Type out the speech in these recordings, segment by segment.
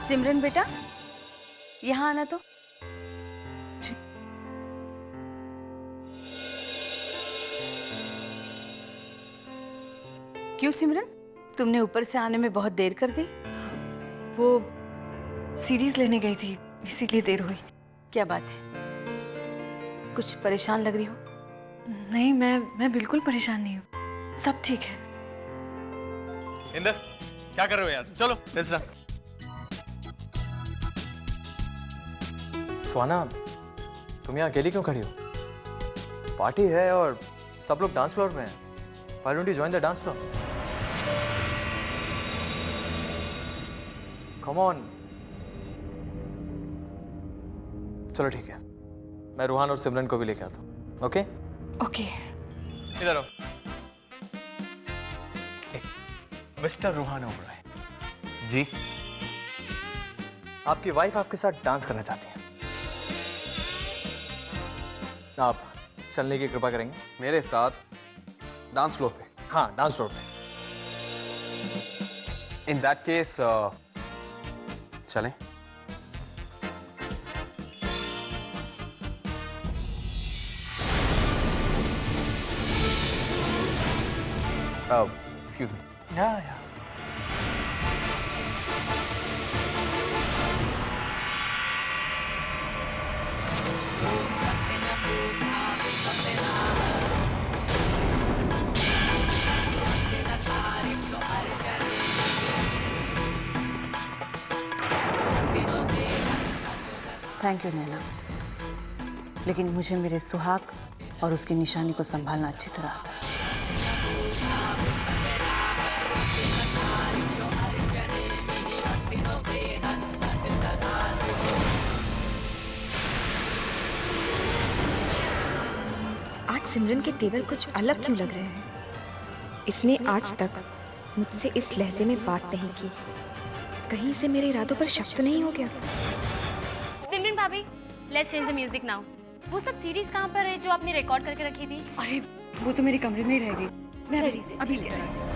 सिमरन बेटा, यहाँ आना तो। क्यों सिमरन, तुमने ऊपर से आने में बहुत देर कर दी? वो सीरीज लेने गई थी, इसीलिए देर हुई। क्या बात है, कुछ परेशान लग रही हो? नहीं, मैं बिल्कुल परेशान नहीं हूँ, सब ठीक है। इंदर, क्या कर रहे हो यार? चलो लेट्स रन। सुहाना, तुम यहाँ अकेली क्यों खड़ी हो? पार्टी है और सब लोग डांस फ्लोर पे हैं। Why don't you join the dance floor? Come on. चलो ठीक है, मैं रूहान और सिमरन को भी लेके आता हूँ। ओके? ओके। इधर आओ। मिस्टर रूहान ओबराय। जी। आपकी वाइफ आपके साथ डांस करना चाहती है। आप चलने की कृपा करेंगे? मेरे साथ डांस फ्लोर पे? हाँ, डांस फ्लोर पे। इन दैट केस चलें। Excuse me. Yeah. Thank you नैना, लेकिन मुझे मेरे सुहाग और उसकी निशानी को संभालना अच्छी तरह आता है। आज सिमरन के तेवर कुछ अलग क्यों लग रहे हैं? इसने आज तक मुझसे इस लहजे में बात नहीं की। कहीं से मेरे इरादों पर शक तो नहीं हो गया? सिमरन भाभी, let's change the music now. वो सब सीरीज कहाँ पर है जो आपने रिकॉर्ड करके रखी थी? अरे वो तो मेरे कमरे में ही रह गई, मैं अभी ठीक लेकर है। आती हूँ।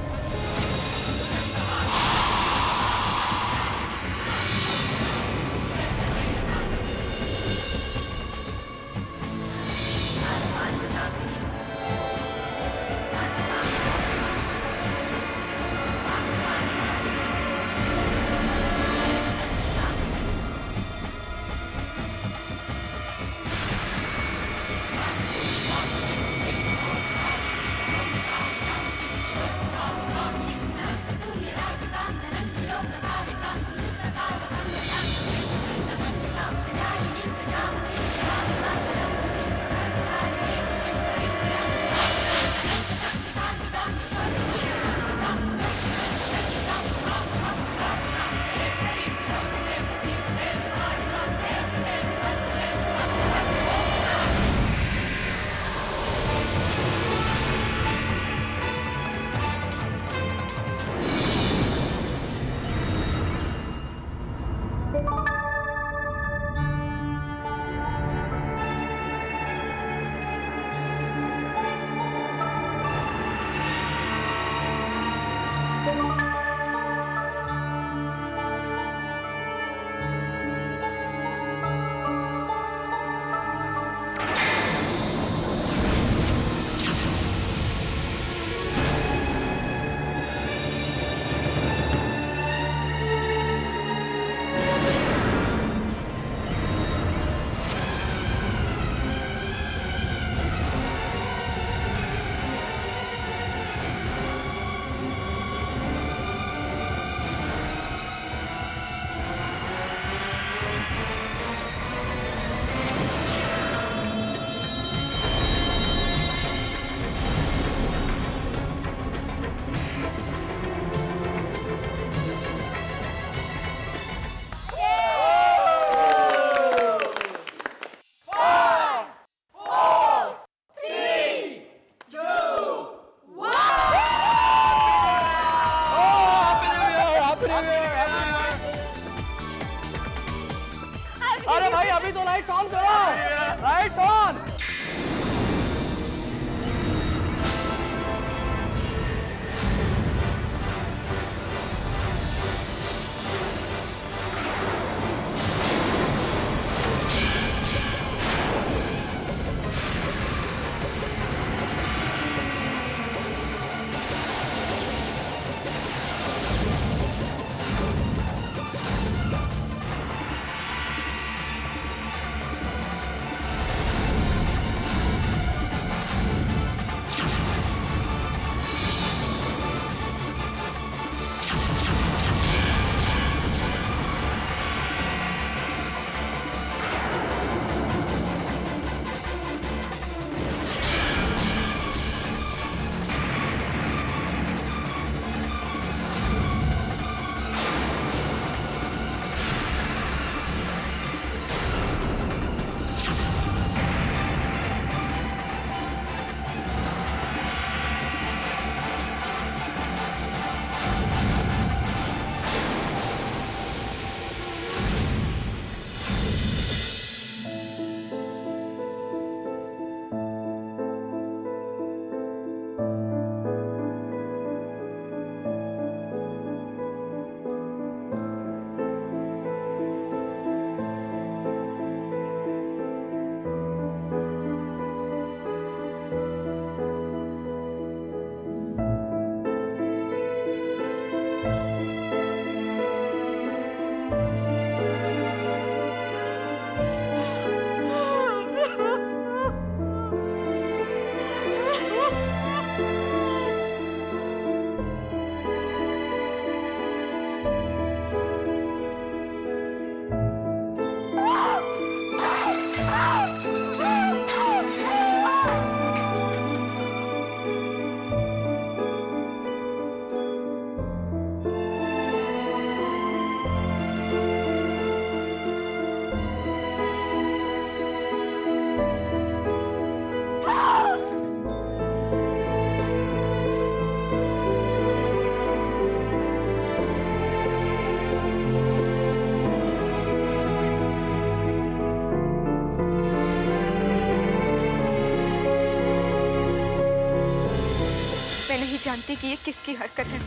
नहीं जानती कि ये किसकी हरकत है।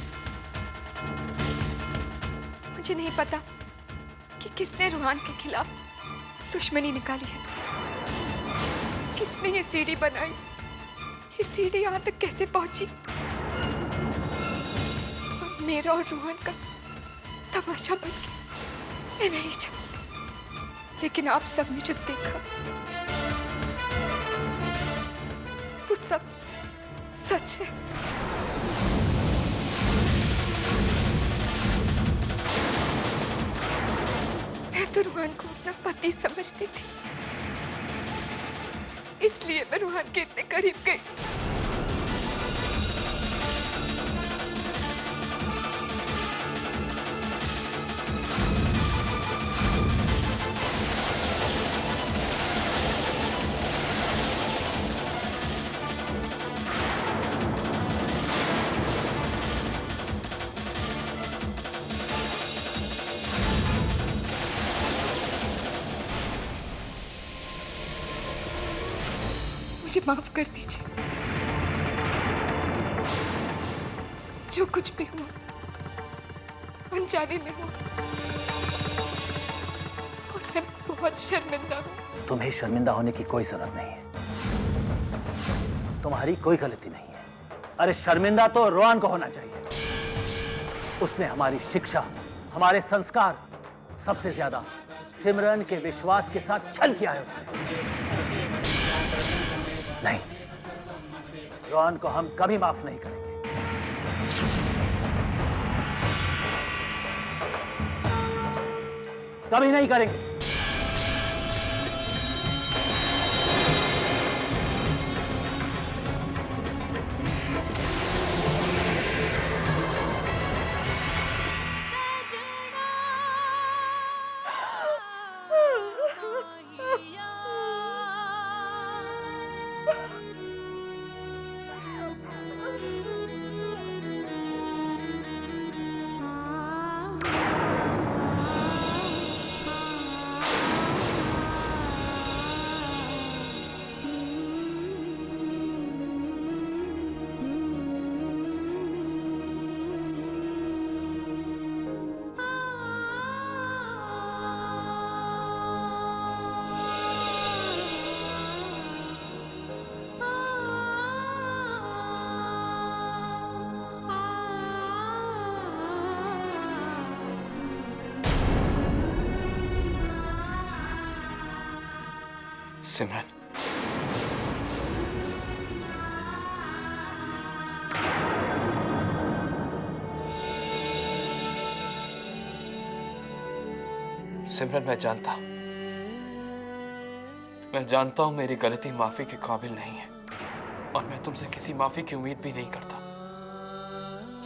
मुझे नहीं पता कि किसने रूहान के खिलाफ दुश्मनी निकाली है, किसने ये सीढ़ी बनाई, ये सीढ़ी यहाँ तक कैसे पहुंची। और मेरा और रूहान का तमाशा बन गया। मैं नहीं चाहती, लेकिन आप सबने जो देखा वो सब सच है। मैं तो रूहान को अपना पति समझती थी, इसलिए मैं रूहान के इतने करीब गई। मुझे माफ कर दीजिए। जो कुछ भी हुआ अनजाने में हुआ, और मैं बहुत शर्मिंदा हूँ। तुम्हें शर्मिंदा होने की कोई जरूरत नहीं है, तुम्हारी कोई गलती नहीं है। अरे शर्मिंदा तो रोहान को होना चाहिए। उसने हमारी शिक्षा, हमारे संस्कार, सबसे ज्यादा सिमरन के विश्वास के साथ छल किया है उसने। नहीं, रोहान को हम कभी माफ नहीं करेंगे। कभी नहीं करेंगे। सिमरन, सिमरन मैं जानता हूं मेरी गलती माफी के काबिल नहीं है और मैं तुमसे किसी माफी की उम्मीद भी नहीं करता।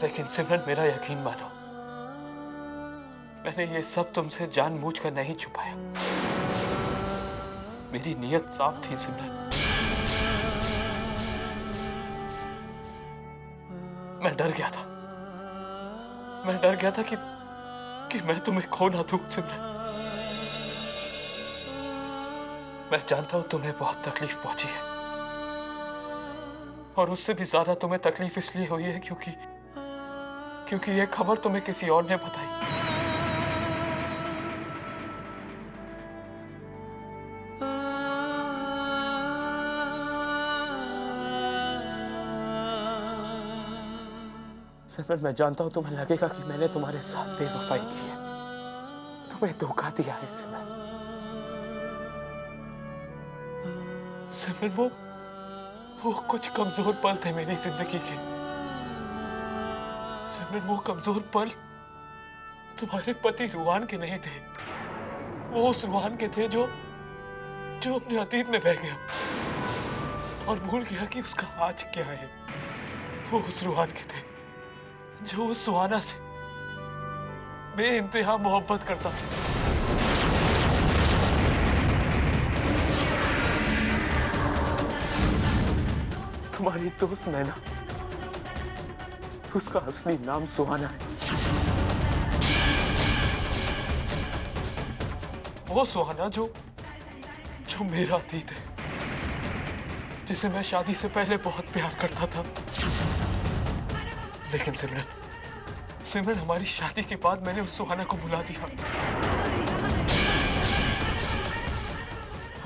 लेकिन सिमरन, मेरा यकीन मानो, मैंने ये सब तुमसे जानबूझकर नहीं छुपाया। मेरी नीयत साफ थी सिमरन। मैं डर गया था कि मैं तुम्हें खो ना दूं सिमरन। मैं जानता हूं तुम्हें बहुत तकलीफ पहुंची है, और उससे भी ज्यादा तुम्हें तकलीफ इसलिए हुई है क्योंकि यह खबर तुम्हें किसी और ने बताई। सिमरन, मैं जानता हूं तुम्हें लगेगा कि मैंने तुम्हारे साथ बेवफाई की है, तुम्हें धोखा दिया है सिमरन। सिमरन, वो कुछ कमजोर पल थे मेरी जिंदगी के। सिमरन, वो कमजोर पल तुम्हारे पति रूहान के नहीं थे, वो उस रूहान के थे जो अपने अतीत में बह गया और भूल गया कि उसका आज क्या है। वो उस रूहान के थे जो उस सुहाना से बेइंतहा मोहब्बत करता था। तुम्हारी दोस्त नैना, उसका असली नाम सुहाना है। वो सुहाना जो मेरा अतीत है, जिसे मैं शादी से पहले बहुत प्यार करता था। लेकिन सिमरन हमारी शादी के बाद मैंने उस सुहाना को भुला दिया।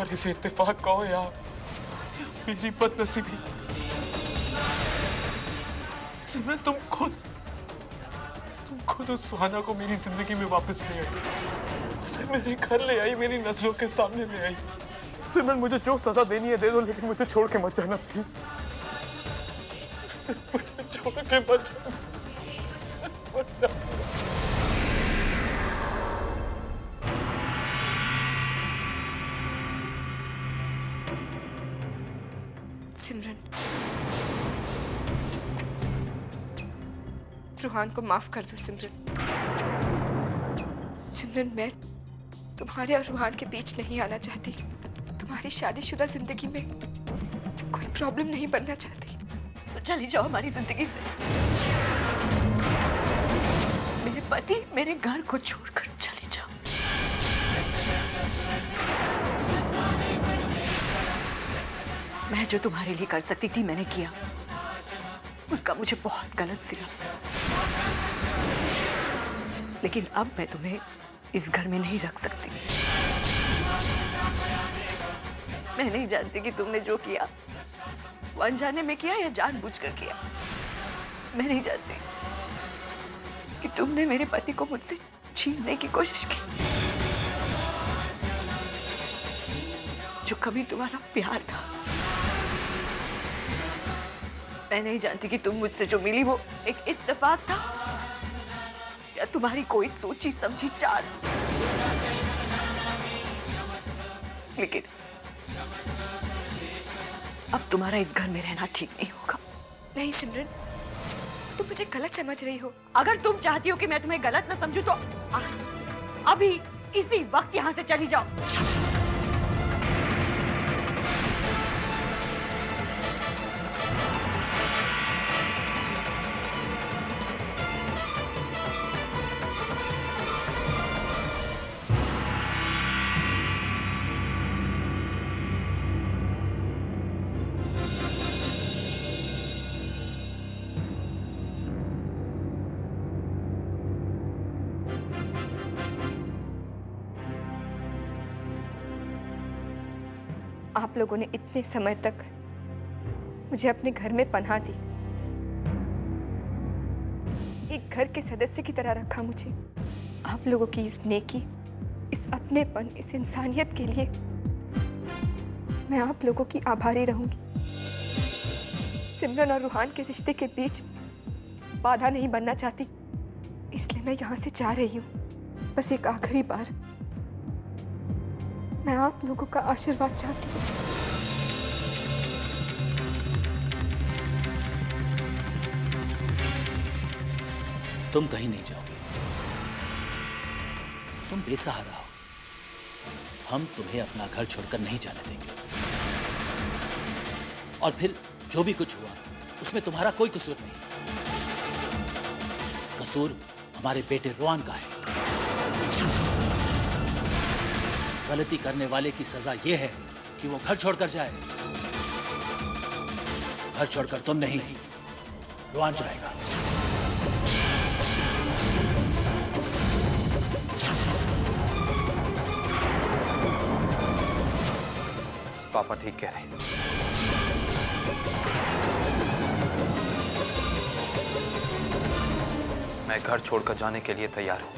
और इसे इत्तेफाक कहो या मेरी बदनसीबी, सिमरन तुम खुद उस सुहाना को मेरी जिंदगी में वापस ले आई, उसे मेरे घर ले आई, मेरी नजरों के सामने ले आई। सिमरन मुझे जो सजा देनी है दे दो, लेकिन मुझे छोड़ के मत जाना प्लीज। मुझे छोड़ के मत जाना। सिमरन, रूहान को माफ कर दो सिमरन। सिमरन, मैं तुम्हारे और रूहान के बीच नहीं आना चाहती। तुम्हारी शादीशुदा जिंदगी में कोई प्रॉब्लम नहीं बनना चाहती। तो चली जाओ हमारी जिंदगी से। मेरे पति मेरे घर को छोड़कर चले जाओ। मैं जो तुम्हारे लिए कर सकती थी मैंने किया, उसका मुझे बहुत गलत सिला। लेकिन अब मैं तुम्हें इस घर में नहीं रख सकती। मैं नहीं जानती कि तुमने जो किया वो अनजाने में किया या जानबूझकर किया। मैं नहीं जानती कि तुमने मेरे पति को मुझसे छीनने की कोशिश की, जो कभी तुम्हारा प्यार था। मैं नहीं जानती कि तुम मुझसे जो मिली वो एक इत्तेफाक था या तुम्हारी कोई सोची समझी चाल। लेकिन अब तुम्हारा इस घर में रहना ठीक नहीं होगा। नहीं सिमरन, तुम मुझे गलत समझ रही हो। अगर तुम चाहती हो कि मैं तुम्हें गलत न समझूं तो अभी इसी वक्त यहाँ से चली जाओ। आप लोगों ने इतने समय तक मुझे अपने घर में पनाह दी, एक घर के सदस्य की तरह रखा मुझे। आप लोगों की इस नेकी, इस अपनेपन, इस इंसानियत के लिए मैं आप लोगों की आभारी रहूंगी। सिमरन और रूहान के रिश्ते के बीच बाधा नहीं बनना चाहती, इसलिए मैं यहाँ से जा रही हूँ। बस एक आखिरी बार मैं आप लोगों का आशीर्वाद चाहती हूँ। तुम कहीं नहीं जाओगे, तुम बेसहारा हो। हम तुम्हें अपना घर छोड़कर नहीं जाने देंगे। और फिर जो भी कुछ हुआ उसमें तुम्हारा कोई कसूर नहीं। कसूर हमारे बेटे रोहान का है। गलती करने वाले की सजा यह है कि वो घर छोड़कर जाए। घर छोड़कर तुम नहीं, रोहान जाएगा। पापा ठीक कह रहे हैं। मैं घर छोड़कर जाने के लिए तैयार हूं।